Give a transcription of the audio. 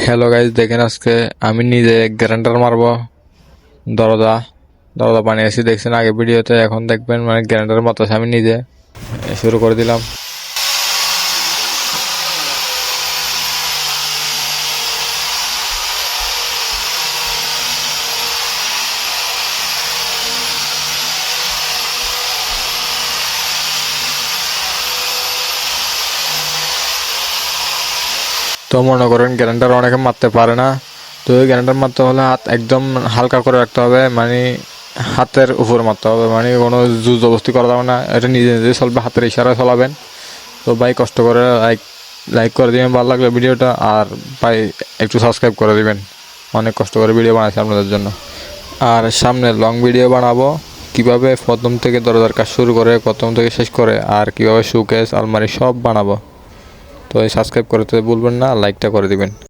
Hello guys, দেখেন আজকে আমি নিজে গ্যারান্টার মারবো। দরজা দরজা বানিয়েছি, দেখছেন আগে ভিডিওতে। এখন দেখবেন মানে গ্যারান্টার মারতেছি আমি নিজে। শুরু করে দিলাম। তো মনে করেন গ্যারান্টার অনেকে মারতে পারে না। তো ওই গ্যারান্টার মারতে হলে হাত একদম হালকা করে রাখতে হবে, মানে হাতের উপরে মারতে হবে, মানে কোনো জোর জবরদস্তি করা যাবে না। এটা নিজে নিজে চলবে, হাতের ইশারায় চলাবেন। তো ভাই কষ্ট করে লাইক লাইক করে দিবেন ভালো লাগলে ভিডিওটা, আর ভাই একটু সাবস্ক্রাইব করে দিবেন। অনেক কষ্ট করে ভিডিও বানাচ্ছি আপনাদের জন্য। আর সামনে লং ভিডিও বানাবো, কিভাবে প্রথম থেকে দরজার কাজ শুরু করে প্রথম থেকে শেষ করে, আর কিভাবে শোকেস আলমারি সব বানাবো। তো এই সাবস্ক্রাইব করতে ভুলবেন না, লাইকটা করে দিবেন।